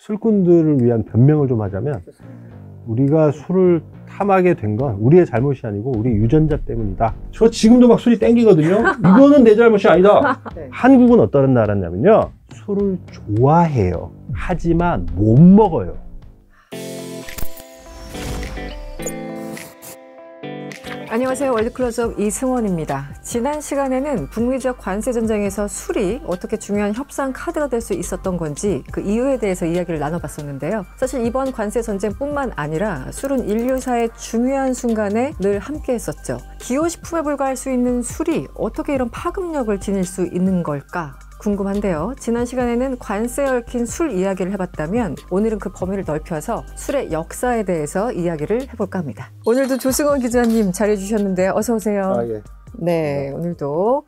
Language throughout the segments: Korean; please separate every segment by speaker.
Speaker 1: 술꾼들을 위한 변명을 좀 하자면, 우리가 술을 탐하게 된 건 우리의 잘못이 아니고 우리 유전자 때문이다. 저 지금도 막 술이 땡기거든요. 이거는 내 잘못이 아니다.
Speaker 2: 네.
Speaker 1: 한국은 어떤 나라냐면요, 술을 좋아해요. 하지만 못 먹어요.
Speaker 2: 안녕하세요. 월드클로즈업 이승원입니다. 지난 시간에는 북미적 관세 전쟁에서 술이 어떻게 중요한 협상 카드가 될 수 있었던 건지 그 이유에 대해서 이야기를 나눠봤었는데요. 사실 이번 관세 전쟁뿐만 아니라 술은 인류사의 중요한 순간에 늘 함께 했었죠. 기호식품에 불과할 수 있는 술이 어떻게 이런 파급력을 지닐 수 있는 걸까? 궁금한데요. 지난 시간에는 관세에 얽힌 술 이야기를 해봤다면 오늘은 그 범위를 넓혀서 술의 역사에 대해서 이야기를 해볼까 합니다. 오늘도 조승원 기자님 잘해주셨는데 어서 오세요.
Speaker 1: 예.
Speaker 2: 네, 오늘도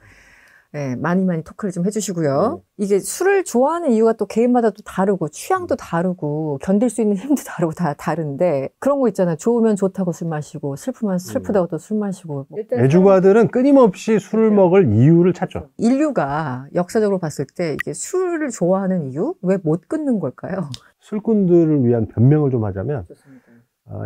Speaker 2: 많이 토크를 좀 해주시고요. 이게 술을 좋아하는 이유가 또 개인마다 또 다르고 취향도 다르고 견딜 수 있는 힘도 다르고 다 다른데 그런 거 있잖아요. 좋으면 좋다고 술 마시고 슬프면 슬프다고 또 술 마시고.
Speaker 1: 애주가들은 끊임없이 술을 먹을 이유를 찾죠.
Speaker 2: 인류가 역사적으로 봤을 때 이게 술을 좋아하는 이유? 왜 못 끊는 걸까요?
Speaker 1: 술꾼들을 위한 변명을 좀 하자면,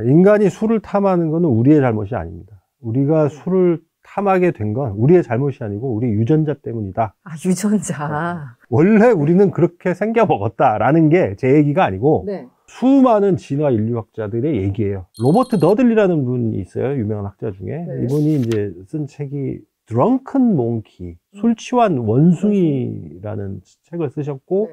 Speaker 1: 인간이 술을 탐하는 것은 우리의 잘못이 아닙니다. 우리가 술을 탐하게 된 건 우리의 잘못이 아니고 우리 유전자 때문이다.
Speaker 2: 아, 유전자.
Speaker 1: 원래 우리는 그렇게 생겨 먹었다라는 게 제 얘기가 아니고
Speaker 2: 네.
Speaker 1: 수많은 진화 인류학자들의 얘기예요. 로버트 더들리라는 분이 있어요. 유명한 학자 중에.
Speaker 2: 네.
Speaker 1: 이분이 이제 쓴 책이 드렁큰 몽키, 술 취한 원숭이라는 책을 쓰셨고,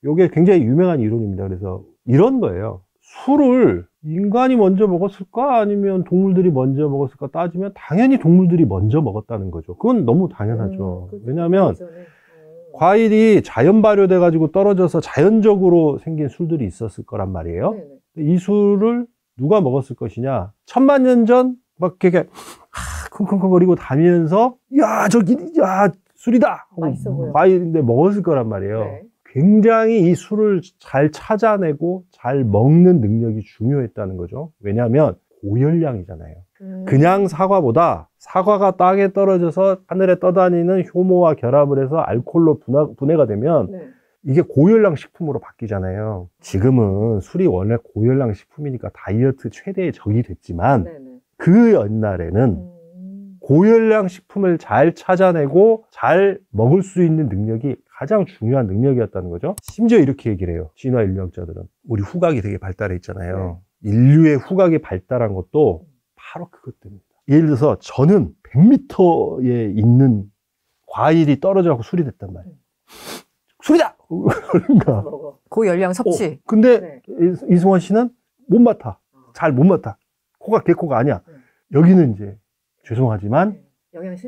Speaker 1: 이게 굉장히 유명한 이론입니다. 그래서 이런 거예요. 술을 인간이 먼저 먹었을까 아니면 동물들이 먼저 먹었을까 따지면 당연히 동물들이 먼저 먹었다는 거죠. 그건 너무 당연하죠. 왜냐하면 과일이 자연 발효돼 가지고 떨어져서 자연적으로 생긴 술들이 있었을 거란 말이에요. 이 술을 누가 먹었을 것이냐? 1000만 년 전 막 이렇게 쿵쿵쿵거리고 다니면서 야 술이다.
Speaker 2: 맛있어 보여.
Speaker 1: 과일인데 먹었을 거란 말이에요.
Speaker 2: 네.
Speaker 1: 굉장히 이 술을 잘 찾아내고 잘 먹는 능력이 중요했다는 거죠. 왜냐하면 고열량이잖아요. 그냥 사과보다 사과가 땅에 떨어져서 하늘에 떠다니는 효모와 결합을 해서 알코올로 분해가 되면 이게 고열량 식품으로 바뀌잖아요. 지금은 술이 원래 고열량 식품이니까 다이어트 최대의 적이 됐지만 그 옛날에는 고열량 식품을 잘 찾아내고 잘 먹을 수 있는 능력이 가장 중요한 능력이었다는 거죠. 심지어 이렇게 얘기를 해요. 진화 인류학자들은 우리 후각이 되게 발달해 있잖아요. 인류의 후각이 발달한 것도 바로 그것 때문입니다. 예를 들어서 저는 100m에 있는 과일이 떨어져서 술이 됐단 말이에요. 술이다! 그런가.
Speaker 2: 고열량 섭취.
Speaker 1: 근데 이승원 씨는 못 맡아. 잘 못 맡아. 코가 개코가 아니야. 여기는 이제 죄송하지만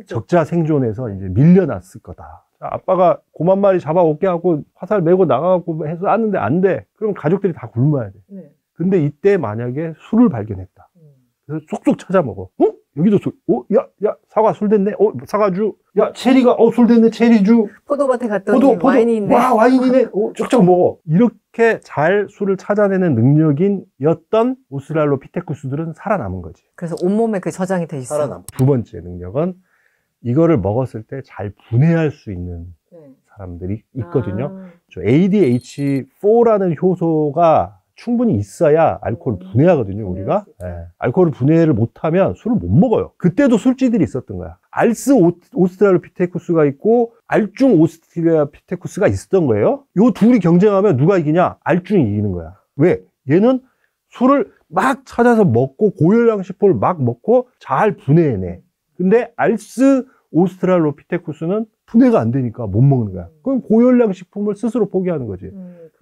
Speaker 1: 적자 생존에서 이제 밀려났을 거다. 자, 아빠가 곰 한 마리 잡아올게 하고 화살 메고 나가고 해서 았는데 안 돼. 그럼 가족들이 다 굶어야 돼. 근데 이때 만약에 술을 발견했다. 그래서 쏙쏙 찾아 먹어. 여기도 술. 사과 술 됐네. 사과주. 체리가 술 됐네. 체리주.
Speaker 2: 포도밭에 갔더니 와인이 있네.
Speaker 1: 와, 와인이네. 쭉쭉 먹어. 이렇게 잘 술을 찾아내는 능력인였던 오스트랄로피테쿠스들은 살아남은 거지.
Speaker 2: 그래서 온몸에 그 저장이 돼 있어.
Speaker 1: 두 번째 능력은 이거를 먹었을 때 잘 분해할 수 있는 사람들이 있거든요. ADH4라는 효소가 충분히 있어야 알코올을 분해하거든요, 우리가. 알코올을 분해를 못하면 술을 못 먹어요. 그때도 술쥐들이 있었던 거야. 알스 오스트랄로피테쿠스가 있고 알중 오스트랄로피테쿠스가 있었던 거예요. 요 둘이 경쟁하면 누가 이기냐? 알중이 이기는 거야. 왜? 얘는 술을 막 찾아서 먹고 고열량 식품을 막 먹고 잘 분해해내. 근데 알스 오스트랄로피테쿠스는 분해가 안 되니까 못 먹는 거야. 그럼 고열량 식품을 스스로 포기하는 거지.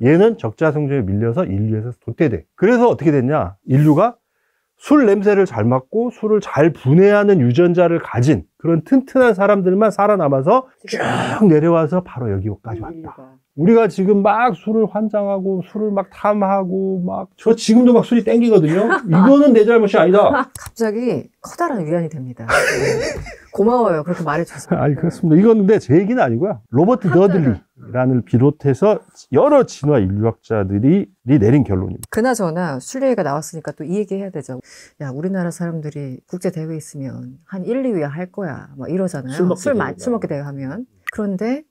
Speaker 1: 얘는 적자 생존에 밀려서 인류에서 도태돼. 그래서 어떻게 됐냐? 인류가 술 냄새를 잘 맡고 술을 잘 분해하는 유전자를 가진 그런 튼튼한 사람들만 살아남아서 쭉 내려와서 바로 여기까지 왔다. 우리가 지금 막 술을 환장하고 술을 막 탐하고 저 지금도 막 술이 땡기거든요. 이거는 내 잘못이 아니다.
Speaker 2: 갑자기 커다란 위안이 됩니다. 고마워요. 그렇게 말해줘서.
Speaker 1: 아니, 그렇습니다. 이건 근데 제 얘기는 아니고요. 로버트 더들리라는 비롯해서 여러 진화 인류학자들이 내린 결론입니다.
Speaker 2: 그나저나 술 얘기가 나왔으니까 또 이 얘기 해야 되죠. 야, 우리나라 사람들이 국제대회 있으면 한 1, 2위 할 거야. 막 이러잖아요. 술 먹게 대회 하면. 그런데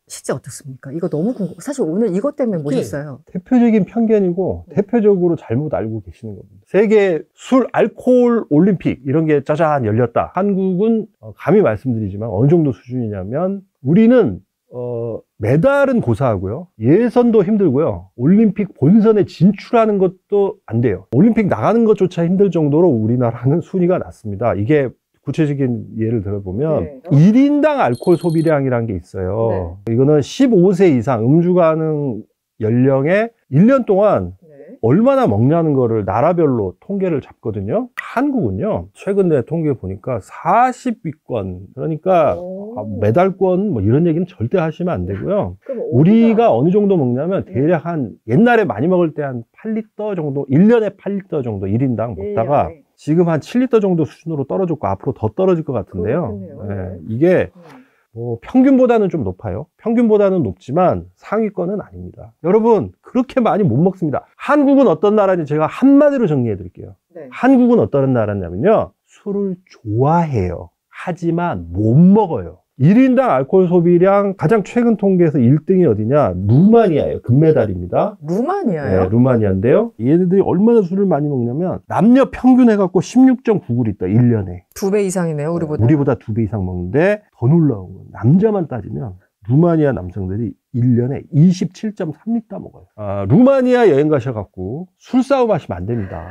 Speaker 2: 실제 어떻습니까? 이거 너무 궁금. 사실 오늘 이것 때문에 모셨어요.
Speaker 1: 대표적인 편견이고 대표적으로 잘못 알고 계시는 겁니다. 세계 술 알코올 올림픽 이런 게 짜잔 열렸다. 한국은 감히 말씀드리지만 어느 정도 수준이냐면 우리는 메달은 고사하고요. 예선도 힘들고요. 올림픽 본선에 진출하는 것도 안 돼요. 올림픽 나가는 것조차 힘들 정도로 우리나라는 순위가 낮습니다. 이게 구체적인 예를 들어보면
Speaker 2: 네.
Speaker 1: 1인당 알코올 소비량이라는 게 있어요. 이거는 15세 이상 음주 가능 연령에 1년 동안 얼마나 먹냐는 거를 나라별로 통계를 잡거든요. 한국은요, 최근에 통계 보니까 40위권, 그러니까 메달권 뭐 이런 얘기는 절대 하시면 안 되고요. 우리가 어느 정도 먹냐면 대략 한 옛날에 많이 먹을 때 한 8리터 정도, 1년에 8리터 정도 1인당 먹다가 지금 한 7리터 정도 수준으로 떨어졌고 앞으로 더 떨어질 것 같은데요. 네, 이게 뭐 평균보다는 좀 높아요. 평균보다는 높지만 상위권은 아닙니다. 여러분, 그렇게 많이 못 먹습니다. 한국은 어떤 나라인지 제가 한마디로 정리해 드릴게요. 한국은 어떤 나라냐면요, 술을 좋아해요. 하지만 못 먹어요. 1인당 알코올 소비량 가장 최근 통계에서 1등이 어디냐? 루마니아예요. 금메달입니다.
Speaker 2: 루마니아요?
Speaker 1: 네, 루마니아인데요. 얘네들이 얼마나 술을 많이 먹냐면 남녀 평균 해갖고 16.9kg 있다. 1년에.
Speaker 2: 2배 이상이네요, 우리보다.
Speaker 1: 우리보다 2배 이상 먹는데 더 놀라운 건 남자만 따지면 루마니아 남성들이 1년에 27.3리터 먹어요. 루마니아 여행 가셔갖고 술싸움 하시면 안 됩니다.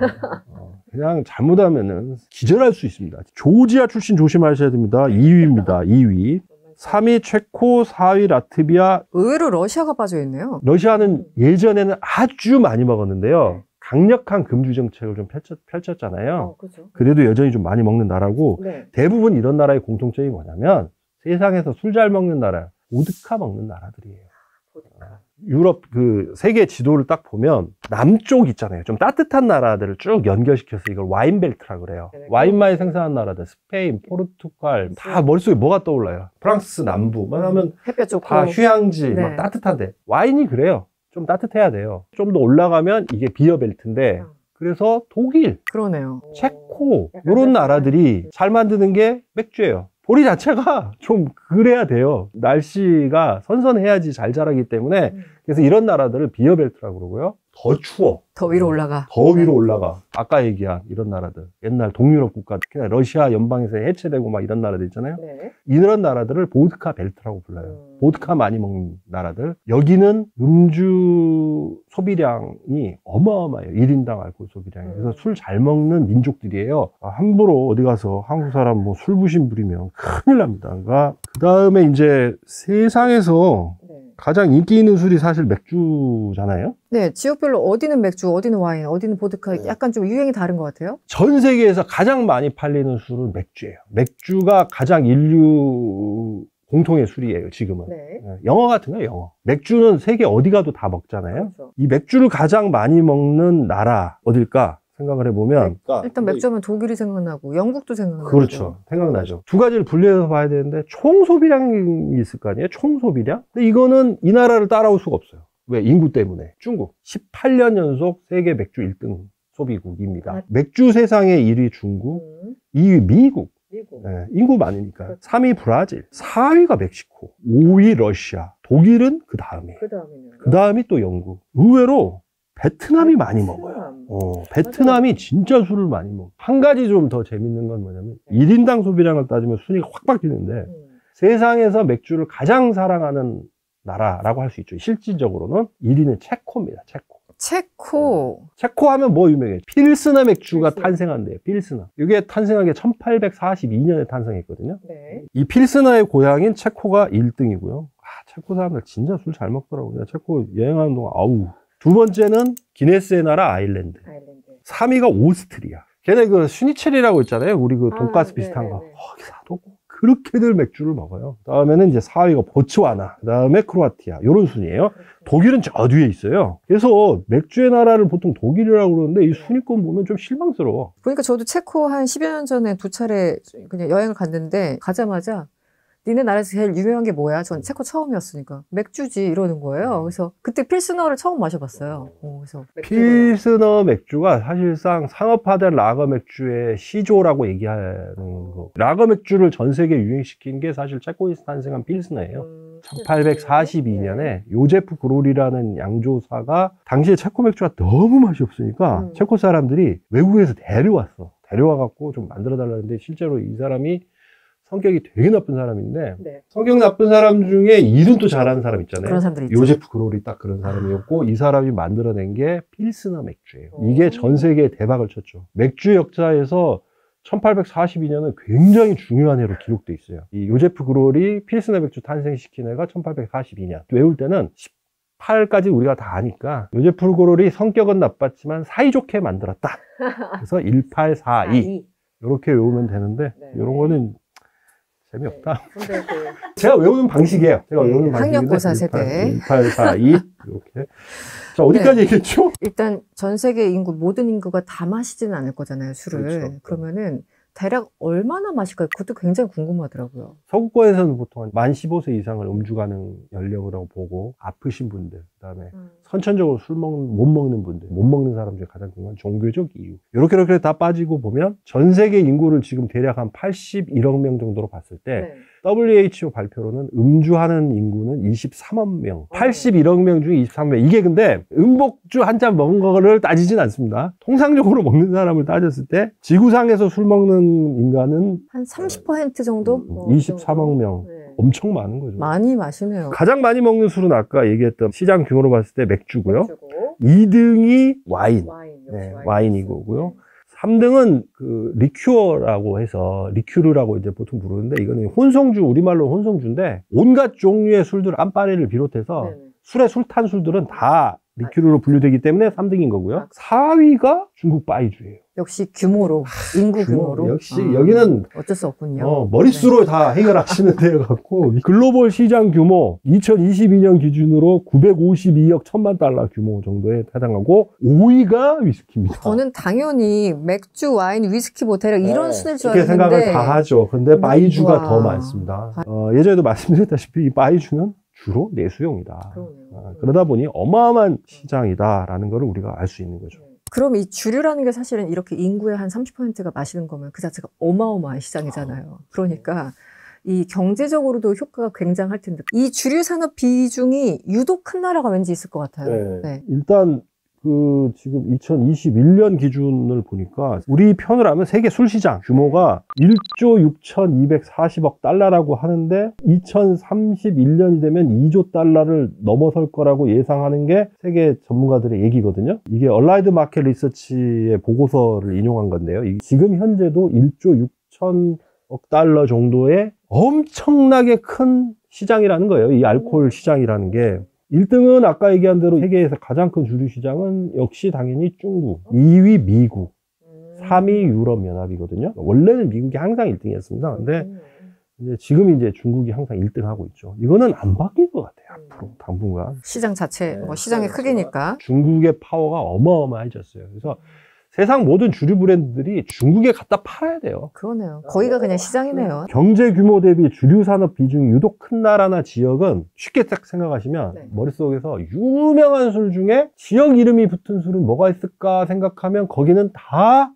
Speaker 1: 그냥 잘못하면은 기절할 수 있습니다. 조지아 출신 조심하셔야 됩니다. 2위입니다. 2위. 3위 체코, 4위 라트비아.
Speaker 2: 의외로 러시아가 빠져있네요.
Speaker 1: 러시아는 예전에는 아주 많이 먹었는데요. 강력한 금주 정책을 좀 펼쳤잖아요.
Speaker 2: 그렇죠.
Speaker 1: 그래도 여전히 좀 많이 먹는 나라고, 대부분 이런 나라의 공통점이 뭐냐면 세상에서 술 잘 먹는 나라, 보드카 먹는 나라들이에요. 유럽 그 세계 지도를 딱 보면 남쪽 있잖아요. 좀 따뜻한 나라들을 쭉 연결시켜서 이걸 와인벨트라 그래요. 와인 많이 생산하는 나라들, 스페인, 포르투갈, 다 머릿속에 뭐가 떠올라요? 프랑스 남부, 하면
Speaker 2: 햇볕 좋고
Speaker 1: 다 휴양지, 막 따뜻한데. 와인이 그래요. 좀 따뜻해야 돼요. 좀 더 올라가면 이게 비어벨트인데, 그래서 독일,
Speaker 2: 그러네요.
Speaker 1: 체코, 이런 나라들이 잘 만드는 게 맥주예요. 보리 자체가 좀 그래야 돼요. 날씨가 선선해야지 잘 자라기 때문에. 그래서 이런 나라들을 비어벨트라고 그러고요. 더 추워.
Speaker 2: 더 위로 올라가.
Speaker 1: 더 위로 올라가. 아까 얘기한 이런 나라들. 옛날 동유럽 국가, 특히나 러시아 연방에서 해체되고 막 이런 나라들 있잖아요. 이런 나라들을 보드카 벨트라고 불러요. 보드카 많이 먹는 나라들. 여기는 음주 소비량이 어마어마해요. 1인당 알코올 소비량이. 그래서 술 잘 먹는 민족들이에요. 함부로 어디 가서 한국 사람 뭐 술 부심 부리면 큰일 납니다. 그러니까 그 다음에 이제 세상에서 가장 인기 있는 술이 사실 맥주잖아요.
Speaker 2: 네, 지역별로 어디는 맥주, 어디는 와인, 어디는 보드카, 약간 좀 유행이 다른 것 같아요.
Speaker 1: 전 세계에서 가장 많이 팔리는 술은 맥주예요. 맥주가 가장 인류 공통의 술이에요, 지금은. 영어 같은 거예요, 영어. 맥주는 세계 어디 가도 다 먹잖아요. 그렇죠. 이 맥주를 가장 많이 먹는 나라 어딜까 생각을 해보면,
Speaker 2: 일단 맥주하면 독일이 생각나고 영국도 생각나고.
Speaker 1: 그렇죠, 생각나죠. 두 가지를 분리해서 봐야 되는데 총 소비량이 있을 거 아니에요, 총 소비량. 근데 이거는 이 나라를 따라올 수가 없어요. 왜? 인구 때문에. 중국 18년 연속 세계 맥주 1등 소비국입니다. 맥주 세상의 1위 중국, 2위 미국. 네, 인구 많으니까. 3위 브라질, 4위가 멕시코, 5위 러시아, 독일은 그 다음에. 그 다음이 또 영국. 의외로 베트남이 많이 먹어요. 베트남이 진짜 술을 많이 먹어요. 한 가지 좀 더 재밌는 건 뭐냐면 1인당 소비량을 따지면 순위가 확 바뀌는데, 세상에서 맥주를 가장 사랑하는 나라라고 할 수 있죠. 실질적으로는 1위는 체코입니다. 체코 하면 뭐 유명해요? 필스너 맥주가 탄생한대요. 필스너. 이게 탄생한 게 1842년에 탄생했거든요. 이 필스너의 고향인 체코가 1등이고요. 체코 사람들 진짜 술 잘 먹더라고요. 체코 여행하는 동안 아우. 두 번째는 기네스의 나라 아일랜드. 3위가 오스트리아. 걔네 그 슈니첼이라고 있잖아요. 우리 그 돈가스 비슷한 거. 거기 사도고. 그렇게들 맥주를 먹어요. 다음에는 이제 4위가 보츠와나, 그 다음에 크로아티아, 요런 순이에요. 독일은 저 뒤에 있어요. 그래서 맥주의 나라를 보통 독일이라고 그러는데 이 순위권 보면 좀 실망스러워.
Speaker 2: 보니까 저도 체코 한 10여 년 전에 2차례 그냥 여행을 갔는데, 가자마자 니네 나라에서 제일 유명한 게 뭐야? 전 체코 처음이었으니까. 맥주지, 이러는 거예요. 그래서 그때 필스너를 처음 마셔봤어요. 그래서
Speaker 1: 필스너 맥주가 사실상 상업화된 라거 맥주의 시조라고 얘기하는 거. 라거 맥주를 전 세계에 유행시킨 게 사실 체코에서 탄생한 필스너예요. 1842년에 요제프 그롤이라는 양조사가 당시에 체코 맥주가 너무 맛이 없으니까 체코 사람들이 외국에서 데려왔어. 데려와갖고 좀 만들어달라는데 실제로 이 사람이 성격이 되게 나쁜 사람인데
Speaker 2: 네.
Speaker 1: 성격 나쁜 사람 중에 일은 또 잘하는 사람 있잖아요.
Speaker 2: 그런 사람들이 있죠.
Speaker 1: 요제프 그롤이 딱 그런 사람이었고 이 사람이 만들어낸 게 필스너 맥주예요. 이게 전 세계에 대박을 쳤죠. 맥주 역사에서 1842년은 굉장히 중요한 해로 기록돼 있어요. 이 요제프 그롤이 필스너 맥주 탄생시킨 해가 1842년. 외울 때는 18까지 우리가 다 아니까 요제프 그롤이 성격은 나빴지만 사이좋게 만들었다. 그래서 1842 이렇게 외우면 되는데 이런 거는 재미없다.
Speaker 2: 근데
Speaker 1: 제가 외우는 방식이에요. 제가 외우는 방식인데
Speaker 2: 학력고사 세대
Speaker 1: 1842 이렇게. 자, 어디까지 얘기했죠?
Speaker 2: 일단 전 세계 인구 모든 인구가 다 마시지는 않을 거잖아요, 술을.
Speaker 1: 그렇죠.
Speaker 2: 그러면은 대략 얼마나 마실까요? 그것도 굉장히 궁금하더라고요.
Speaker 1: 서구권에서는 보통 만 15세 이상을 음주 가능 연령이라고 보고 아프신 분들, 그다음에 선천적으로 못 먹는 분들, 못 먹는 사람 중에 가장 큰 건 종교적 이유. 이렇게 다 빠지고 보면 전 세계 인구를 지금 대략 한 81억 명 정도로 봤을 때 WHO 발표로는 음주하는 인구는 23억 명, 81억 명 중에 23명. 이게 근데 음복주 한 잔 먹은 거를 따지진 않습니다. 통상적으로 먹는 사람을 따졌을 때 지구상에서 술 먹는 인간은
Speaker 2: 한 30% 정도?
Speaker 1: 23억 명. 엄청 많은 거죠.
Speaker 2: 많이 마시네요.
Speaker 1: 가장 많이 먹는 술은 아까 얘기했던 시장 규모로 봤을 때 맥주고요. 2등이 와인. 네, 와인이고요. 3등은 그 리큐어라고 해서 리큐르라고 이제 보통 부르는데 이거는 혼성주, 우리말로 혼성주인데 온갖 종류의 술들 안파레를 비롯해서 술에 술 탄 술들은 다 리큐르로 분류되기 때문에 3등인 거고요. 4위가 중국 바이주예요.
Speaker 2: 역시 규모로, 인구 규모로.
Speaker 1: 역시 여기는
Speaker 2: 어쩔 수 없군요.
Speaker 1: 머릿수로 다 해결하시는 데여 갖고 글로벌 시장 규모 2022년 기준으로 952억 1000만 달러 규모 정도에 해당하고 5위가 위스키입니다.
Speaker 2: 저는 당연히 맥주, 와인, 위스키, 뭐 대략 이런 순위일 줄
Speaker 1: 그렇게
Speaker 2: 알았는데
Speaker 1: 생각을 다 하죠. 근데 바이주가 더 많습니다. 예전에도 말씀드렸다시피 이 바이주는 주로 내수용이다. 그러다 보니 어마어마한 시장이다라는 걸 우리가 알 수 있는 거죠.
Speaker 2: 그럼 이 주류라는 게 사실은 이렇게 인구의 한 30%가 마시는 거면 그 자체가 어마어마한 시장이잖아요. 그러니까 이 경제적으로도 효과가 굉장할 텐데 이 주류 산업 비중이 유독 큰 나라가 왠지 있을 것 같아요. 네.
Speaker 1: 일단 그 지금 2021년 기준을 보니까 우리 편을 하면 세계 술 시장 규모가 1조 6,240억 달러라고 하는데 2031년이 되면 2조 달러를 넘어설 거라고 예상하는 게 세계 전문가들의 얘기거든요. 이게 얼라이드 마켓 리서치의 보고서를 인용한 건데요. 지금 현재도 1조 6천억 달러 정도의 엄청나게 큰 시장이라는 거예요. 이 알코올 시장이라는 게. 1등은 아까 얘기한 대로 세계에서 가장 큰 주류 시장은 역시 당연히 중국, 2위 미국, 3위 유럽연합이거든요. 원래는 미국이 항상 1등이었습니다. 근데 이제 지금 이제 중국이 항상 1등하고 있죠. 이거는 안 바뀔 것 같아요. 앞으로 당분간.
Speaker 2: 시장 자체, 시장의 크기니까.
Speaker 1: 중국의 파워가 어마어마해졌어요. 그래서 세상 모든 주류 브랜드들이 중국에 갖다 팔아야 돼요.
Speaker 2: 그러네요. 거기가 그냥 시장이네요.
Speaker 1: 경제 규모 대비 주류 산업 비중이 유독 큰 나라나 지역은 쉽게 딱 생각하시면 머릿속에서 유명한 술 중에 지역 이름이 붙은 술은 뭐가 있을까 생각하면 거기는 다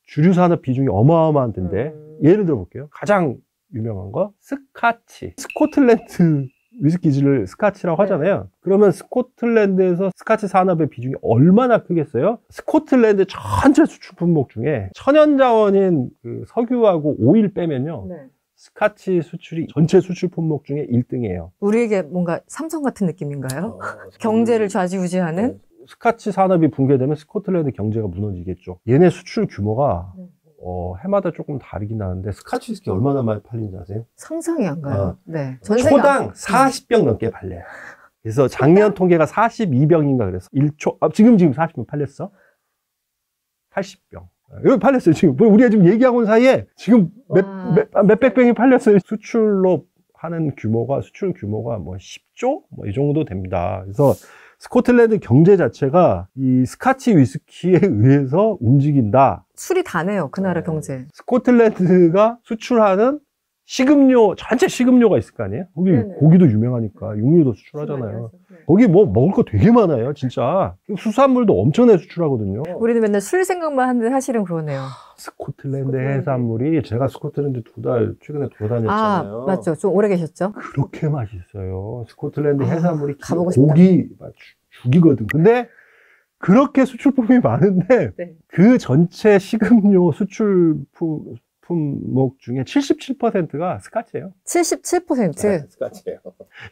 Speaker 1: 주류 산업 비중이 어마어마한 텐데 예를 들어 볼게요. 가장 유명한 거 스카치. 스코틀랜드 위스키를 스카치라고 하잖아요. 그러면 스코틀랜드에서 스카치 산업의 비중이 얼마나 크겠어요? 스코틀랜드 전체 수출 품목 중에 천연자원인 그 석유하고 오일 빼면요. 스카치 수출이 전체 수출 품목 중에 1등이에요.
Speaker 2: 우리에게 뭔가 삼성 같은 느낌인가요? 경제를 좌지우지하는?
Speaker 1: 스카치 산업이 붕괴되면 스코틀랜드 경제가 무너지겠죠. 얘네 수출 규모가 해마다 조금 다르긴 하는데 스카치 위스키 얼마나 많이 팔리는지 아세요?
Speaker 2: 상상이 안 가요. 네.
Speaker 1: 초당 40병 넘게 팔려요. 그래서 작년 통계가 42병인가 그래서 1초 지금 40병 팔렸어? 80병. 여기 팔렸어요. 지금 우리가 지금 얘기하고 있는 사이에 지금 몇백 병이 팔렸어요. 수출로 하는 규모가 수출 규모가 뭐 10조 뭐 이 정도 됩니다. 그래서 스코틀랜드 경제 자체가 이 스카치 위스키에 의해서 움직인다.
Speaker 2: 술이 다네요. 그 나라 경제.
Speaker 1: 스코틀랜드가 수출하는 식음료, 전체 식음료가 있을 거 아니에요? 거기 고기도 유명하니까 육류도 수출하잖아요. 거기 뭐 먹을 거 되게 많아요, 진짜. 수산물도 엄청나게 수출하거든요.
Speaker 2: 우리는 맨날 술 생각만 하는데 사실은 그러네요.
Speaker 1: 스코틀랜드 해산물이 제가 스코틀랜드 최근에 돌아다녔잖아요.
Speaker 2: 맞죠. 좀 오래 계셨죠?
Speaker 1: 그렇게 맛있어요. 스코틀랜드 해산물이
Speaker 2: 가보고 싶다.
Speaker 1: 고기 죽이거든. 근데 그렇게 수출품이 많은데
Speaker 2: 네.
Speaker 1: 그 전체 식음료 수출품목 중에 77%가 스카치예요.
Speaker 2: 77%?
Speaker 1: 네, 스카치예요.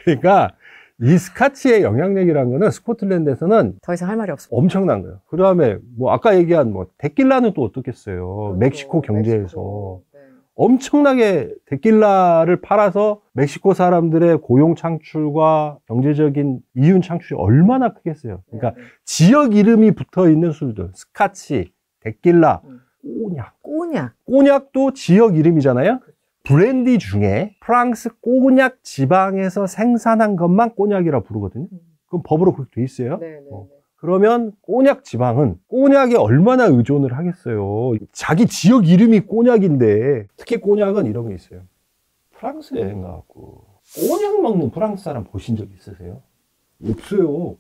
Speaker 1: 그러니까 이 스카치의 영향력이라는 거는 스코틀랜드에서는
Speaker 2: 더 이상 할 말이 없습니다.
Speaker 1: 엄청난 거예요. 그 다음에 뭐 아까 얘기한 뭐 데킬라는 또 어떻겠어요. 멕시코 경제에서
Speaker 2: 멕시코. 네.
Speaker 1: 엄청나게 데킬라를 팔아서 멕시코 사람들의 고용 창출과 경제적인 이윤 창출이 얼마나 크겠어요. 그러니까
Speaker 2: 네.
Speaker 1: 지역 이름이 붙어 있는 술들, 스카치, 데킬라, 꼬냑도 지역 이름이잖아요. 브랜디 중에 프랑스 꼬냑 지방에서 생산한 것만 꼬냑이라 부르거든요. 그럼 법으로 그렇게 돼 있어요. 그러면 꼬냑 지방은 꼬냑에 얼마나 의존을 하겠어요. 자기 지역 이름이 꼬냑인데, 특히 꼬냑은 이런 게 있어요. 프랑스 여행 가갖고 꼬냑 먹는 프랑스 사람 보신 적 있으세요? 없어요.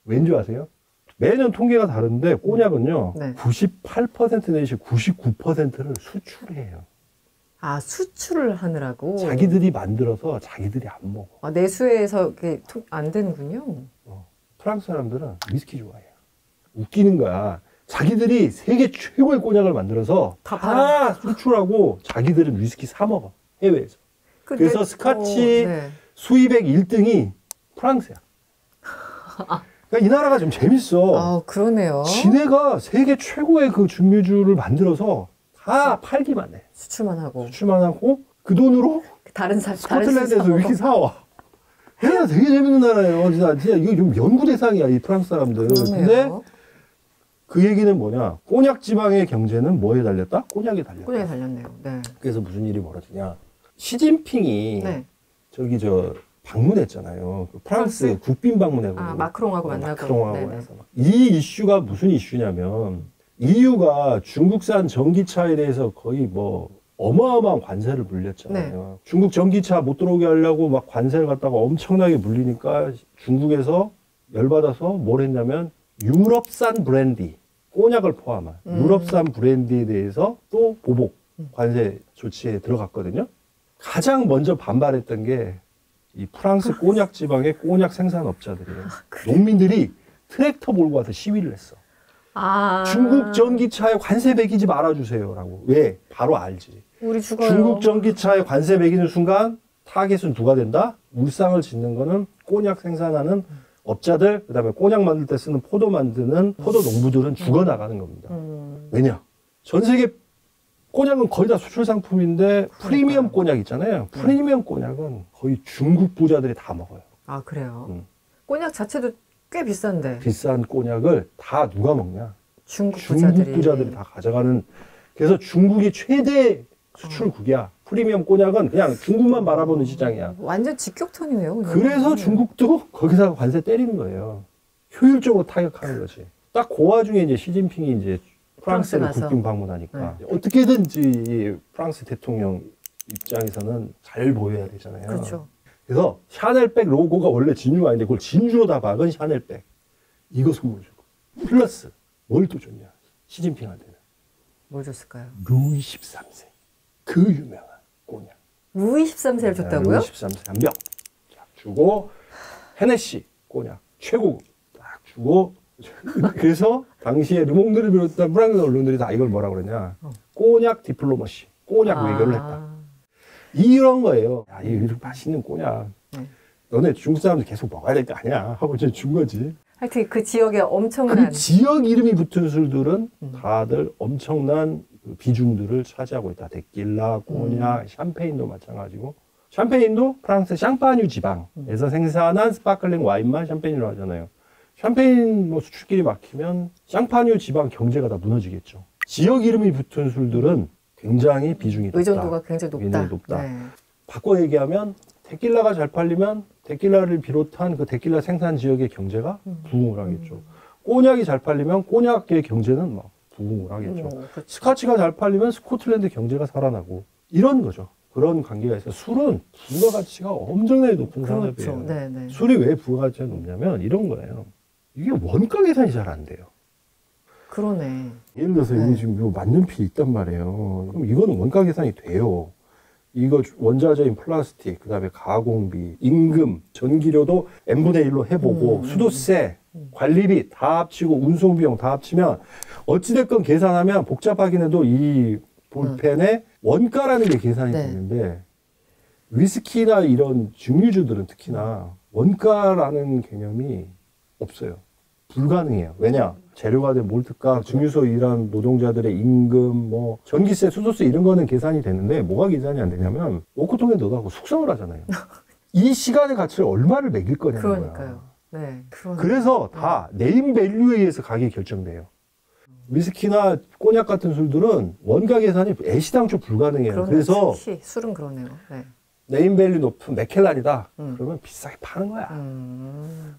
Speaker 1: 왠지 아세요? 매년 통계가 다른데 꼬냑은요,
Speaker 2: 네.
Speaker 1: 98% 내지 99%를 수출해요.
Speaker 2: 아, 수출을 하느라고?
Speaker 1: 자기들이 만들어서 자기들이 안 먹어.
Speaker 2: 아, 내수에서 안 되는군요.
Speaker 1: 프랑스 사람들은 위스키 좋아해요. 웃기는 거야. 자기들이 세계 최고의 꼬냑을 만들어서 다 수출하고 자기들은 위스키 사 먹어. 해외에서. 그래서 스카치 수입액 1등이 프랑스야. 그러니까 이 나라가 좀 재밌어.
Speaker 2: 아, 그러네요.
Speaker 1: 지네가 세계 최고의 그 증류주를 만들어서 다 팔기만 해.
Speaker 2: 수출만 하고
Speaker 1: 그 돈으로
Speaker 2: 다른
Speaker 1: 스코틀랜드에서 위스키 사와. 야, 되게 재밌는 나라예요. 진짜 이거 좀 연구 대상이야, 이 프랑스 사람들. 근데 그 얘기는 뭐냐? 꼬냑 지방의 경제는 뭐에 달렸다? 꼬냑에 달렸다.
Speaker 2: 꼬냑에 달렸네요. 네.
Speaker 1: 그래서 무슨 일이 벌어지냐? 시진핑이 방문했잖아요. 프랑스 국빈 방문해고.
Speaker 2: 마크롱하고 만나고.
Speaker 1: 마크롱하고 해서 이 이슈가 무슨 이슈냐면, EU가 중국산 전기차에 대해서 거의 뭐 어마어마한 관세를 물렸잖아요. 중국 전기차 못 들어오게 하려고 막 관세를 갖다가 엄청나게 물리니까 중국에서 열받아서 뭘 했냐면 유럽산 브랜디, 꼬냑을 포함한 유럽산 브랜디에 대해서 또 보복 관세 조치에 들어갔거든요. 가장 먼저 반발했던 게 이 프랑스 꼬냑 지방의 꼬냑 생산업자들이에요. 농민들이 트랙터 몰고 와서 시위를 했어. 중국 전기차에 관세 매기지 말아주세요라고. 왜? 바로 알지.
Speaker 2: 우리 죽어요.
Speaker 1: 중국 전기차에 관세 매기는 순간 타겟은 누가 된다? 울상을 짓는 거는 꼬냑 생산하는 업자들, 그다음에 꼬냑 만들 때 쓰는 포도 만드는 포도 농부들은 죽어나가는 겁니다. 왜냐? 전 세계 꼬냑은 거의 다 수출 상품인데 프리미엄 꼬냑 있잖아요. 프리미엄 꼬냑은 거의 중국 부자들이 다 먹어요.
Speaker 2: 아, 그래요? 꼬냑 자체도 꽤 비싼데.
Speaker 1: 비싼 꼬냑을 다 누가 먹냐?
Speaker 2: 중국
Speaker 1: 부자들이 다 가져가는. 그래서 중국이 최대 수출국이야. 프리미엄 꼬냑은 그냥 중국만 바라보는 시장이야.
Speaker 2: 완전 직격탄이네요.
Speaker 1: 그래서 중국도 거기서 관세 때리는 거예요. 효율적으로 타격하는 거지. 딱 그 와중에 이제 시진핑이 이제 프랑스를 국빈 방문하니까 어떻게든지 이 프랑스 대통령 입장에서는 잘 보여야 되잖아요.
Speaker 2: 그렇죠.
Speaker 1: 그래서 샤넬백 로고가 원래 진주가 아닌데 그걸 진주로 다 박은 샤넬백. 이거 선물 주고. 플러스 뭘 또 줬냐? 시진핑한테는.
Speaker 2: 뭘 줬을까요?
Speaker 1: 루이 13세. 그 유명한 꼬냑.
Speaker 2: 루이 13세를 줬다고요?
Speaker 1: 루이 13세 한 병. 딱 주고 헤네시 꼬냑 최고 딱 주고. 그래서 당시에 르몽드를 비롯한 프랑스 언론들이 다 이걸 뭐라 그러냐? 꼬냑 디플로머시. 꼬냑 외교를 했다. 이런 거예요. 야, 이렇게 맛있는 꼬냑. 너네 중국 사람들 계속 먹어야 될 거 아니야? 하고 이제 준 거지.
Speaker 2: 하여튼 그 지역에 엄청난.
Speaker 1: 그 지역 이름이 붙은 술들은 다들 엄청난 비중들을 차지하고 있다. 데킬라, 꼬냑, 샴페인도 마찬가지고. 샴페인도 프랑스 샹파뉴 지방에서 생산한 스파클링 와인만 샴페인이라고 하잖아요. 샴페인 뭐 수출길이 막히면 샹파뉴 지방 경제가 다 무너지겠죠. 지역 이름이 붙은 술들은 굉장히 비중이 높다.
Speaker 2: 의존도가 굉장히 높다.
Speaker 1: 네. 바꿔 얘기하면 데킬라가 잘 팔리면 데킬라를 비롯한 그 데킬라 생산 지역의 경제가 부흥을 하겠죠. 꼬냑이 잘 팔리면 꼬냑의 경제는 막 부흥을 하겠죠. 스카치가 잘 팔리면 스코틀랜드 경제가 살아나고 이런 거죠. 그런 관계가 있어요. 술은 부가가치가 엄청나게 높은 산업이에요. 술이 왜 부가가치가 높냐면 이런 거예요. 이게 원가 계산이 잘 안 돼요.
Speaker 2: 그러네.
Speaker 1: 예를 들어서
Speaker 2: 네.
Speaker 1: 여기 지금 요 만년필 있단 말이에요. 그럼 이거는 원가 계산이 돼요. 이거 원자재인 플라스틱, 그 다음에 가공비, 임금, 전기료도 n분의 1로 해보고 수도세, 관리비 다 합치고 운송비용 다 합치면 어찌됐건 계산하면 복잡하긴 해도 이 볼펜의 원가라는 게 계산이
Speaker 2: 네.
Speaker 1: 되는데 위스키나 이런 증류주들은 특히나 원가라는 개념이 없어요. 불가능해요. 왜냐? 재료가 된 몰트값, 증류소 일하는 노동자들의 임금, 뭐 전기세, 수도세 이런 거는 계산이 되는데 뭐가 계산이 안 되냐면 워크통에 넣어갖고 숙성을 하잖아요. 이 시간의 가치를 얼마를 매길 거냐는
Speaker 2: 그러니까요.
Speaker 1: 거야.
Speaker 2: 네.
Speaker 1: 그래서 다 네임 밸류에 의해서 가격이 결정돼요. 위스키나 꼬냑 같은 술들은 원가 계산이 애시당초 불가능해요.
Speaker 2: 그러네요.
Speaker 1: 그래서
Speaker 2: 특히 술은 그러네요. 네.
Speaker 1: 네임 밸류 높은 맥켈란이다. 그러면 비싸게 파는 거야.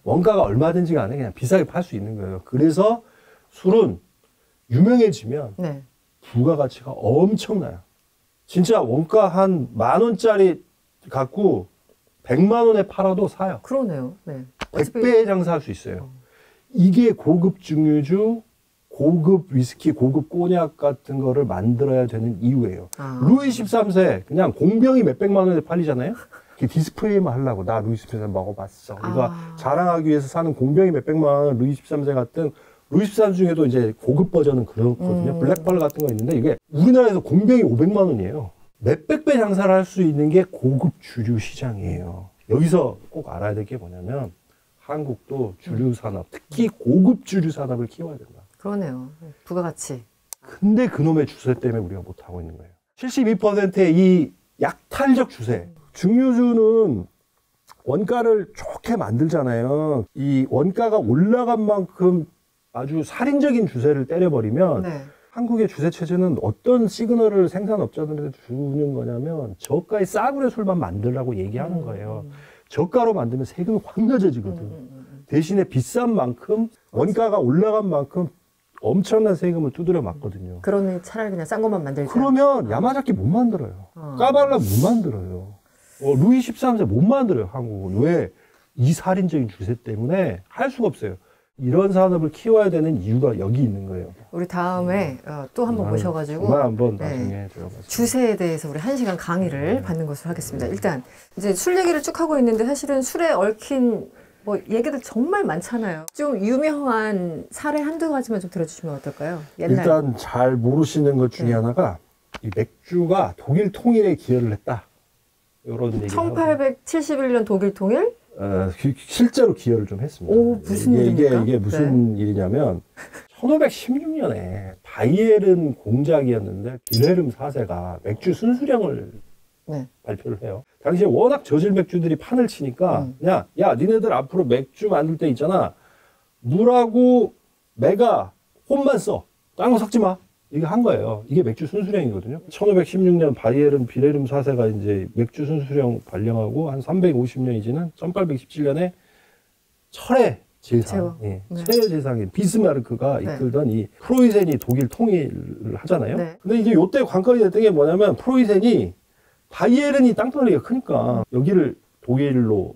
Speaker 1: 원가가 얼마든지 간에 그냥 비싸게 팔 수 있는 거예요. 그래서 술은 유명해지면
Speaker 2: 네. 부가가치가
Speaker 1: 엄청나요. 진짜 원가 한 10,000원짜리 갖고 100만 원에 팔아도 사요.
Speaker 2: 그러네요. 네.
Speaker 1: 100배에 장사할 수 있어요. 이게 고급 증류주, 고급 위스키, 고급 꼬냑 같은 거를 만들어야 되는 이유예요. 루이 13세 그냥 공병이 몇백만 원에 팔리잖아요. 디스플레이만 하려고 나 루이 13세 먹어봤어. 이거 자랑하기 위해서 사는 공병이 몇백만 원 루이 13세 같은 루이 13 중에도 이제 고급 버전은 그렇거든요. 블랙펄 같은 거 있는데 이게 우리나라에서 공병이 500만 원이에요. 몇백 배 장사를 할 수 있는 게 고급 주류 시장이에요. 여기서 꼭 알아야 될 게 뭐냐면 한국도 주류 산업, 특히 고급 주류 산업을 키워야 된다.
Speaker 2: 그러네요. 부가가치.
Speaker 1: 근데 그놈의 주세 때문에 우리가 못하고 있는 거예요. 72%의 이 약탈적 주세. 증류주는 원가를 좋게 만들잖아요. 이 원가가 올라간 만큼 아주 살인적인 주세를 때려버리면
Speaker 2: 네.
Speaker 1: 한국의 주세 체제는 어떤 시그널을 생산업자들한테 주는 거냐면 저가의 싸구려 술만 만들라고 얘기하는 거예요. 저가로 만들면 세금이 확 낮아지거든. 대신에 비싼 만큼 원가가 올라간 만큼 엄청난 세금을 두드려 맞거든요.
Speaker 2: 그러면 차라리 그냥 싼 것만 만들자.
Speaker 1: 그러면 야마자키 못 만들어요. 까발라 못 만들어요. 루이 13세 못 만들어요, 한국은. 왜? 이 살인적인 주세 때문에 할 수가 없어요. 이런 산업을 키워야 되는 이유가 여기 있는 거예요.
Speaker 2: 우리 다음에 또 한 번 모셔가지고
Speaker 1: 정말 한번
Speaker 2: 네.
Speaker 1: 나중에 들어가서
Speaker 2: 주세에 대해서 우리 1시간 강의를 받는 것으로 하겠습니다. 일단 이제 술 얘기를 쭉 하고 있는데 사실은 술에 얽힌 뭐 얘기들 정말 많잖아요. 좀 유명한 사례 한두 가지만 좀 들어주시면 어떨까요? 옛날.
Speaker 1: 일단 잘 모르시는 것 중에 하나가 이 맥주가 독일 통일에 기여를 했다. 이런 얘기.
Speaker 2: 1871년 독일 통일?
Speaker 1: 실제로 기여를 좀 했습니다.
Speaker 2: 오, 무슨 일입니까?
Speaker 1: 이게 무슨 일이냐면 1516년에 바이에른 공작이었는데 빌헤름 4세가 맥주 순수령을 발표를 해요. 당시에 워낙 저질 맥주들이 판을 치니까 야 니네들 앞으로 맥주 만들 때 있잖아. 물하고 매가 혼만 써. 딴 거 섞지 마. 이게 한 거예요. 이게 맥주 순수령이거든요. 1516년 바이에른 빌헤름 4세가 이제 맥주 순수령 발령하고 한 350년이 지난 1817년에 철의 제상, 철의 제상인 비스마르크가 이끌던 이 프로이센이 독일 통일을 하잖아요. 근데 이제 요때 관건이 됐던 게 뭐냐면 프로이센이 바이에른이 땅덩어리가 크니까 여기를 독일로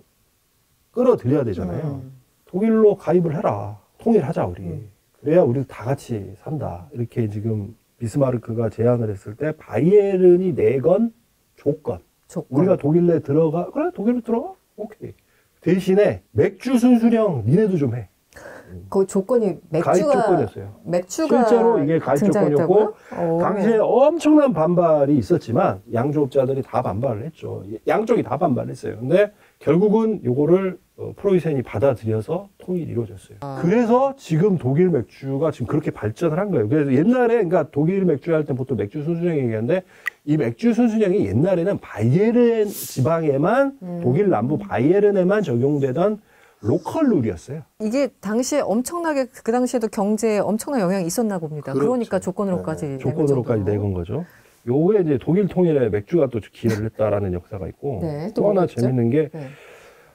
Speaker 1: 끌어들여야 되잖아요. 독일로 가입을 해라. 통일하자 우리. 그래야 우리 다 같이 산다. 이렇게 지금 비스마르크가 제안을 했을 때 바이에른이 내건 조건. 우리가 독일 내 들어가. 그래 독일로 들어가. 오케이. 대신에 맥주 순수령 니네도 좀 해.
Speaker 2: 그 조건이 맥주가
Speaker 1: 가입 조건이었어요.
Speaker 2: 맥주가
Speaker 1: 실제로 이게 가입 조건이었고 당시에 엄청난 반발이 있었지만 양조업자들이 다 반발을 했죠. 양쪽이 다 반발을 했어요. 근데 결국은 요거를 프로이센이 받아들여서 통일이 이루어졌어요. 그래서 지금 독일 맥주가 지금 그렇게 발전을 한 거예요. 그래서 옛날에 그러니까 독일 맥주 할 때 보통 맥주 순수령 얘기하는데 이 맥주 순수령이 옛날에는 바이에른 지방에만 독일 남부 바이에른에만 적용되던 로컬 룰이었어요.
Speaker 2: 이게 당시에 엄청나게 그 당시에도 경제에 엄청난 영향이 있었나 봅니다.
Speaker 1: 그렇죠.
Speaker 2: 그러니까 조건으로까지
Speaker 1: 조건으로까지 내건 거죠. 요게 이제 독일 통일에 맥주가 또 기여를 했다라는 역사가 있고 또 하나 재밌는 게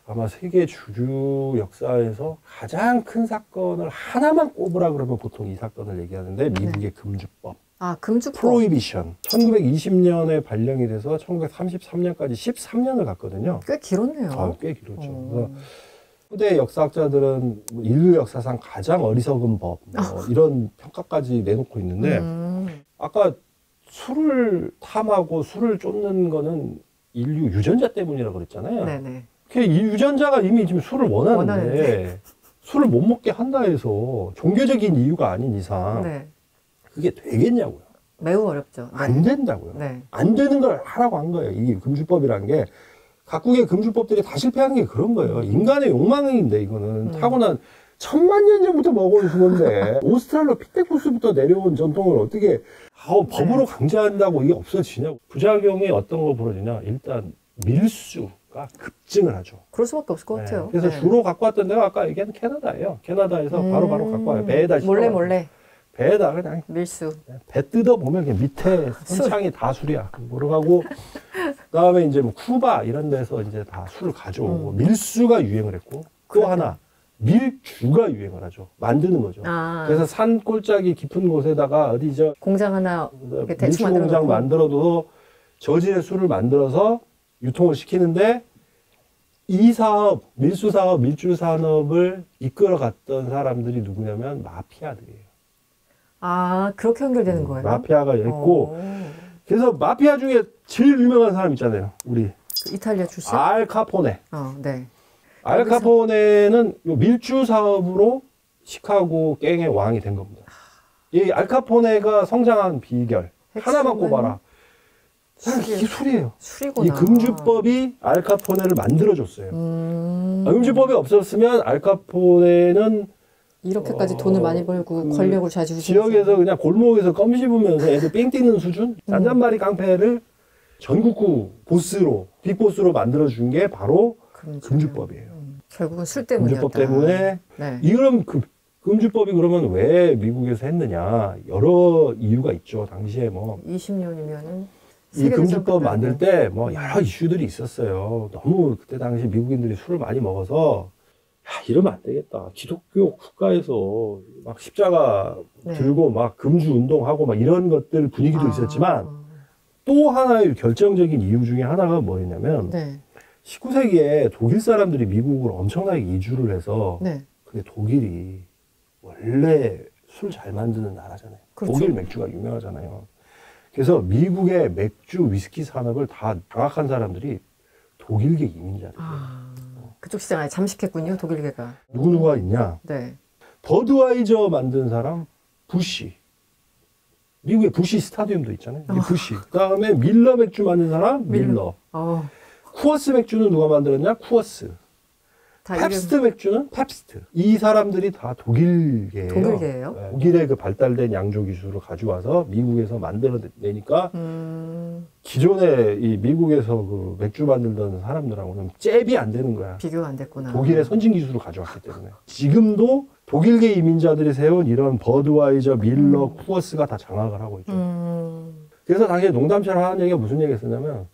Speaker 1: 아마 세계 주류 역사에서 가장 큰 사건을 하나만 꼽으라 그러면 보통 이 사건을 얘기하는데 미국의 금주법.
Speaker 2: 금주법.
Speaker 1: 프로히비션. 1920년에 발령이 돼서 1933년까지 13년을 갔거든요.
Speaker 2: 꽤 길었네요.
Speaker 1: 꽤 길었죠. 그래서 후대 역사학자들은 인류 역사상 가장 어리석은 법 이런 평가까지 내놓고 있는데 아까 술을 탐하고 술을 쫓는 거는 인류 유전자 때문이라고 그랬잖아요.
Speaker 2: 네네.
Speaker 1: 이 유전자가 이미 지금 술을 원하는데
Speaker 2: 원하는데.
Speaker 1: 술을 못 먹게 한다 해서 종교적인 이유가 아닌 이상
Speaker 2: 네.
Speaker 1: 그게 되겠냐고요.
Speaker 2: 매우 어렵죠. 네.
Speaker 1: 안 된다고요.
Speaker 2: 네.
Speaker 1: 안 되는 걸 하라고 한 거예요. 이 금주법이라는 게 각국의 금주법들이 다 실패한 게 그런 거예요. 인간의 욕망인데 이거는 타고난 천만 년 전부터 먹어온 그건데 오스트랄로피테쿠스부터 내려온 전통을 어떻게 법으로 강제한다고 이게 없어지냐고. 부작용이 어떤 거 벌어지냐. 일단 밀수가 급증을 하죠.
Speaker 2: 그럴 수밖에 없을 것 같아요.
Speaker 1: 그래서
Speaker 2: 네.
Speaker 1: 주로 갖고 왔던 데가 아까 얘기한 캐나다예요. 캐나다에서 바로바로 갖고 와요. 배에다
Speaker 2: 몰래
Speaker 1: 배에다 그냥
Speaker 2: 밀수.
Speaker 1: 배 뜯어 보면 그냥 밑에 선창이 다 술이야. 그러고 그다음에 이제 뭐 쿠바 이런 데서 이제 다 술을 가져오고 밀수가 유행을 했고 또 하나 밀주가 유행을 하죠. 만드는 거죠. 그래서 산 꼴짝이 깊은 곳에다가 어디죠?
Speaker 2: 공장 하나 이렇게 대충
Speaker 1: 밀수 공장 만들어도 저질의 술을 만들어서 유통을 시키는데 이 사업, 밀수 사업, 밀주 산업을 이끌어 갔던 사람들이 누구냐면 마피아들이에요.
Speaker 2: 그렇게 연결되는 거예요?
Speaker 1: 마피아가 있고 그래서 마피아 중에 제일 유명한 사람 있잖아요. 우리
Speaker 2: 그 이탈리아 출신?
Speaker 1: 알 카포네.
Speaker 2: 네.
Speaker 1: 알 카포네는 요 밀주 사업으로 시카고 갱의 왕이 된 겁니다. 이 알 카포네가 성장한 비결 하나만 꼽아라. 이게 술이에요.
Speaker 2: 술이구나.
Speaker 1: 이 금주법이 알 카포네를 만들어줬어요. 금주법이 없었으면 알 카포네는
Speaker 2: 이렇게까지 돈을 많이 벌고 권력을 좌지우지
Speaker 1: 지역에서 그냥 골목에서 껌 씹으면서 애들 삥 뛰는 수준? 잔잔바리 깡패를 전국구 보스로, 빅보스로 만들어준 게 바로 금주법이에요.
Speaker 2: 결국은 술 때문이었다.
Speaker 1: 금주법 때문에.
Speaker 2: 네.
Speaker 1: 이런 금주법이 그러면 왜 미국에서 했느냐. 여러 이유가 있죠. 당시에 뭐.
Speaker 2: 20년이면은.
Speaker 1: 이 금주법 만들 때 뭐 여러 이슈들이 있었어요. 너무 그때 당시 미국인들이 술을 많이 먹어서 이러면 안 되겠다. 기독교 국가에서 막 십자가 들고 막 금주 운동하고 막 이런 것들 분위기도 있었지만 또 하나의 결정적인 이유 중에 하나가 뭐였냐면 19세기에 독일 사람들이 미국으로 엄청나게 이주를 해서 근데 독일이 원래 술 잘 만드는 나라잖아요. 그렇죠. 독일 맥주가 유명하잖아요. 그래서 미국의 맥주 위스키 산업을 다 장악한 사람들이 독일계 이민자들이에요.
Speaker 2: 그쪽 시장 아예 잠식했군요, 독일계가.
Speaker 1: 누구누가 있냐?
Speaker 2: 네.
Speaker 1: 버드와이저 만든 사람 부시. 미국에 부시 스타디움도 있잖아요. 부시. 그다음에 밀러 맥주 만든 사람 밀러. 쿠어스 맥주는 누가 만들었냐? 쿠어스. 펩스트 맥주는 펩스트. 이 사람들이 다 독일계예요.
Speaker 2: 독일계예요?
Speaker 1: 네, 독일의 그 발달된 양조 기술을 가져와서 미국에서 만들어내니까 기존에 이 미국에서 그 맥주 만들던 사람들하고는 잽이 안 되는 거야.
Speaker 2: 비교가 안 됐구나.
Speaker 1: 독일의 선진 기술을 가져왔기 때문에. 지금도 독일계 이민자들이 세운 이런 버드와이저, 밀러, 쿠어스가 다 장악을 하고 있죠. 그래서 당시에 농담처럼 하는 얘기가 무슨 얘기였었냐면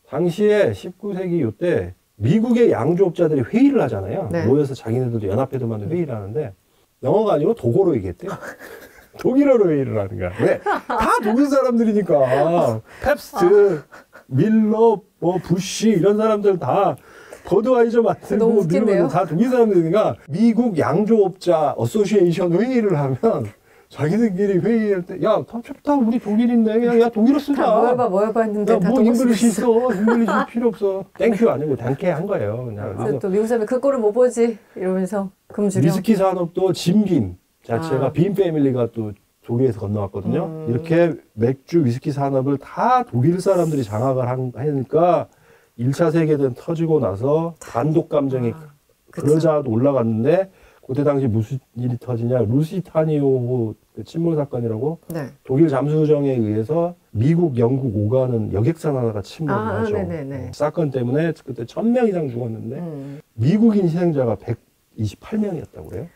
Speaker 1: 당시에 19세기 요때 미국의 양조업자들이 회의를 하잖아요. 모여서 자기네들도 연합회도 만든 회의를 하는데 영어가 아니고 독어로 얘기했대요. 독일어로 회의를 하는 거야. 왜? 다 독일 사람들이니까. 펩스트, 밀러, 뭐 부시 이런 사람들 다 버드와이저 만들고 밀러 다 독일 사람들이니까 미국 양조업자 어소시에이션 회의를 하면 자기들끼리 회의할 때, 야, 다 우리 독일인데, 그냥, 야, 독일어 쓰자.
Speaker 2: 뭐 해봐 했는데.
Speaker 1: 야, 뭐, 잉글리시 있어. 잉글리시 필요 없어. 땡큐 아니고, 땡케 한 거예요. 그냥.
Speaker 2: 그래서 또 미국 사람이 그 꼴을 못 보지. 이러면서 금주령.
Speaker 1: 위스키 산업도 짐빈 자체가 빈 패밀리가 또 독일에서 건너왔거든요. 이렇게 맥주 위스키 산업을 다 독일 사람들이 장악을 하니까 1차 세계대전 터지고 나서 단독 감정이 그러자도 올라갔는데, 그때 당시 무슨 일이 터지냐, 루시타니오 그 침몰 사건이라고 독일 잠수정에 의해서 미국, 영국 오가는 여객선 하나가 침몰을 하죠. 사건 때문에 그때 1000명 이상 죽었는데 미국인 희생자가 128명이었다고 그래요.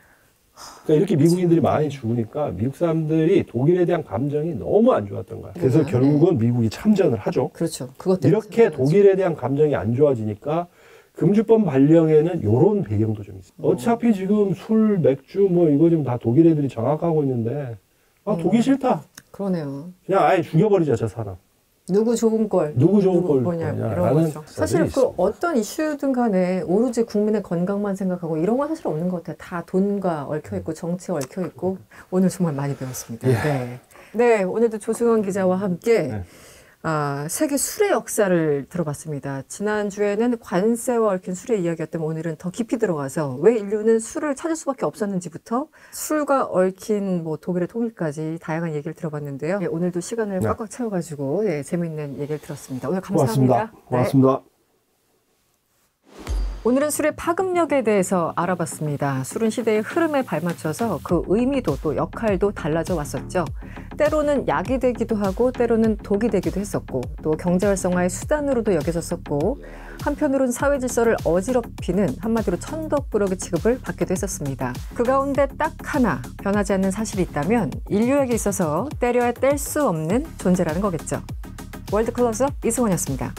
Speaker 1: 그러니까 이렇게 미국인들이 많이 죽으니까 미국 사람들이 독일에 대한 감정이 너무 안 좋았던 거야. 그래서 결국은 미국이 참전을 하죠.
Speaker 2: 그렇죠. 그것
Speaker 1: 이렇게 독일에 대한 감정이 안 좋아지니까 금주법 발령에는 이런 배경도 좀 있어요. 어차피 지금 술, 맥주 뭐 이거 지금 다 독일 애들이 장악하고 있는데 독일 싫다.
Speaker 2: 그러네요.
Speaker 1: 그냥 아예 죽여버리자 저 사람.
Speaker 2: 누구 좋은 걸,
Speaker 1: 누구 좋은 걸
Speaker 2: 뭐냐
Speaker 1: 거냐,
Speaker 2: 이런
Speaker 1: 라는
Speaker 2: 거죠. 사실 그
Speaker 1: 있어.
Speaker 2: 어떤 이슈든 간에 오로지 국민의 건강만 생각하고 이런 건 사실 없는 것 같아요. 다 돈과 얽혀 있고 정치에 얽혀 있고 오늘 정말 많이 배웠습니다.
Speaker 1: 예.
Speaker 2: 네. 네, 오늘도 조승원 기자와 함께
Speaker 1: 네.
Speaker 2: 세계 술의 역사를 들어봤습니다. 지난주에는 관세와 얽힌 술의 이야기였다면 오늘은 더 깊이 들어가서 왜 인류는 술을 찾을 수밖에 없었는지부터 술과 얽힌 뭐 독일의 통일까지 다양한 얘기를 들어봤는데요. 예, 오늘도 시간을
Speaker 1: 네.
Speaker 2: 꽉꽉 채워가지고 예, 재미있는 얘기를 들었습니다. 오늘 감사합니다.
Speaker 1: 고맙습니다. 고맙습니다.
Speaker 2: 네. 오늘은 술의 파급력에 대해서 알아봤습니다. 술은 시대의 흐름에 발맞춰서 그 의미도 또 역할도 달라져 왔었죠. 때로는 약이 되기도 하고 때로는 독이 되기도 했었고 또 경제활성화의 수단으로도 여겨졌었고 한편으로는 사회 질서를 어지럽히는 한마디로 천덕꾸러기 취급을 받기도 했었습니다. 그 가운데 딱 하나 변하지 않는 사실이 있다면 인류에게 있어서 때려야 뗄 수 없는 존재라는 거겠죠. 월드 클로즈업 이승원이었습니다.